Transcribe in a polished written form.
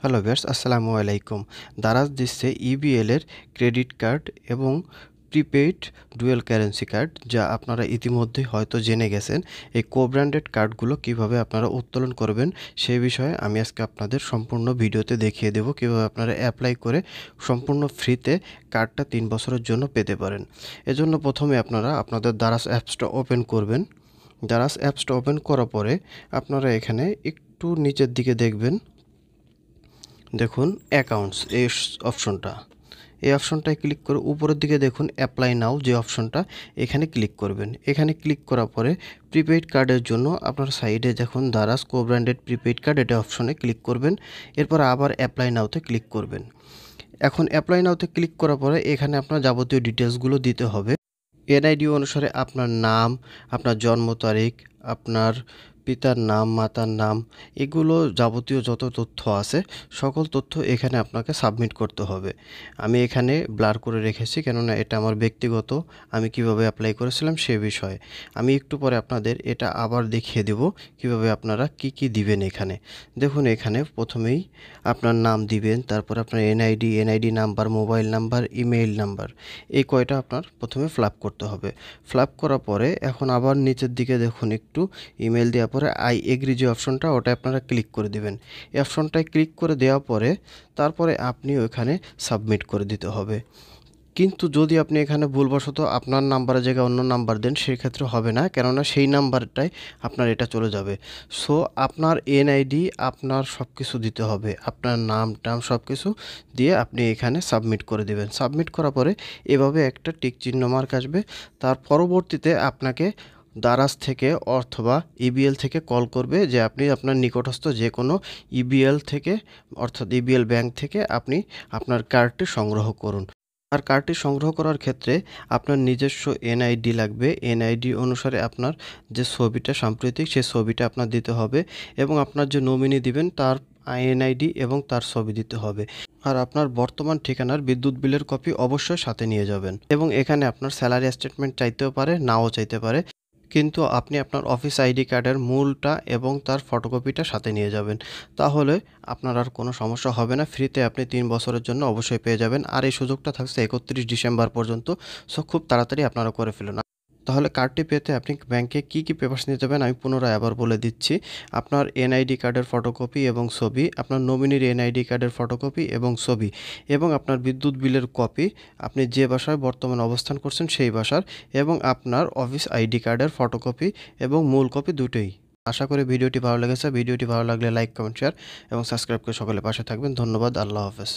Hello viewers, আসসালামু আলাইকুম। দারাজ দিচ্ছে ইবিএল এর ক্রেডিট কার্ড এবং প্রিপেইড ডুয়াল কারেন্সি কার্ড, যা আপনারা ইতিমধ্যেই হয়তো জেনে গেছেন। এই কো-ব্র্যান্ডেড কার্ডগুলো কিভাবে আপনারা উত্তোলন করবেন সেই বিষয়ে আমি আজকে আপনাদের সম্পূর্ণ ভিডিওতে দেখিয়ে দেব কিভাবে আপনারা অ্যাপ্লাই করে সম্পূর্ণ ফ্রিতে কার্ডটা 3 বছরের জন্য পেতে পারেন। এজন্য প্রথমে আপনারা আপনাদের দারাজ অ্যাপসটা ওপেন করবেন। দারাজ অ্যাপসটা ওপেন করার পরে আপনারা এখানে একটু নিচের দিকে দেখবেন, দেখুন অ্যাকাউন্টস এই অপশনটায় ক্লিক করে উপরের দিকে দেখুন অ্যাপ্লাই নাও যে অপশনটা, এখানে ক্লিক করবেন। এখানে ক্লিক করার পরে প্রিপেইড কার্ডের জন্য আপনার সাইডে দেখুন দারাজ কো ব্র্যান্ডেড প্রিপেইড কার্ড, এটা অপশনে ক্লিক করবেন। এরপর আবার অ্যাপ্লাই নাওতে ক্লিক করবেন। এখন অ্যাপ্লাই নাওতে ক্লিক করার পরে এখানে আপনার যাবতীয় ডিটেলসগুলো দিতে হবে। এনআইডি অনুসারে আপনার নাম, আপনার জন্ম তারিখ, আপনার পিতার নাম, মাতার নাম, এগুলো যাবতীয় যত তথ্য আছে সকল তথ্য এখানে আপনাকে সাবমিট করতে হবে। আমি এখানে ব্লার করে রেখেছি, কেননা এটা আমার ব্যক্তিগত, আমি কিভাবে অ্যাপ্লাই করেছিলাম সে বিষয়ে। আমি একটু পরে আপনাদের এটা আবার দেখিয়ে দেব কিভাবে আপনারা কি দিবেন এখানে। দেখুন এখানে প্রথমেই আপনার নাম দিবেন, তারপর আপনার NID number, mobile number, email number, এই কয়টা আপনার প্রথমে ফিল করতে হবে। ফিল করার পরে এখন আবার নিচের দিকে দেখুন একটু ইমেল দেওয়ার পরে আই এগ্রি যে অপশনটা, ওটা আপনারা ক্লিক করে দিবেন। এই অপশনটায় ক্লিক করে দেওয়ার পরে তারপরে আপনি ওখানে সাবমিট করে দিতে হবে। কিন্তু যদি আপনি এখানে ভুলবশত আপনার নাম্বারের জায়গায় অন্য নাম্বার দেন সেক্ষেত্রে হবে না, কেননা সেই নাম্বারটায় আপনার এটা চলে যাবে। সো আপনার এনআইডি, আপনার সব কিছু দিতে হবে, আপনার নাম টাম সব কিছু দিয়ে আপনি এখানে সাবমিট করে দেবেন। সাবমিট করার পরে এভাবে একটা টিক চিহ্ন মার্ক আসবে। তার পরবর্তীতে আপনাকে দারাজ থেকে অথবা ইবিএল থেকে কল করবে যে আপনি আপনার নিকটস্থ যে কোনো ইবিএল থেকে, অর্থাৎ ইবিএল ব্যাংক থেকে আপনি আপনার কার্ডটি সংগ্রহ করুন। আর কার্ডটি সংগ্রহ করার ক্ষেত্রে আপনার নিজস্ব এনআইডি লাগবে। এনআইডি অনুসারে আপনার যে ছবিটা সাম্প্রতিক, সেই ছবিটা আপনার দিতে হবে এবং আপনার যে নমিনি দিবেন তার এনআইডি এবং তার ছবি দিতে হবে। আর আপনার বর্তমান ঠিকানার বিদ্যুৎ বিলের কপি অবশ্যই সাথে নিয়ে যাবেন। এবং এখানে আপনার স্যালারি স্টেটমেন্ট চাইতেও পারে, নাও চাইতে পারে, কিন্তু আপনি আপনার অফিস আইডি কার্ডের মূলটা এবং তার ফটোকপিটা সাথে নিয়ে যাবেন। তাহলে আপনার আর কোনো সমস্যা হবে না, ফ্রিতে আপনি 3 বছরের জন্য অবশ্যই পেয়ে যাবেন। আর এই সুযোগটা থাকছে 31 ডিসেম্বর পর্যন্ত। সো খুব তাড়াতাড়ি আপনারা করে ফেলুন। তাহলে কার্ডটি পেতে আপনি ব্যাংকে কি পেপারস নিতে যাবেন আমি পুনরায় আবার বলে দিচ্ছি। আপনার এনআইডি কার্ডের ফটোকপি এবং ছবি, আপনার নমিনির এনআইডি কার্ডের ফটোকপি এবং ছবি, এবং আপনার বিদ্যুৎ বিলের কপি, আপনি যে বাসায় বর্তমানে অবস্থান করছেন সেই বাসার, এবং আপনার অফিস আইডি কার্ডের ফটোকপি এবং মূল কপি দুটোই। আশা করি ভিডিওটি ভালো লেগেছে। ভিডিওটি ভালো লাগলে লাইক, কমেন্ট, শেয়ার এবং সাবস্ক্রাইব করে সকলে পাশে থাকবেন। ধন্যবাদ। আল্লাহ হাফেজ।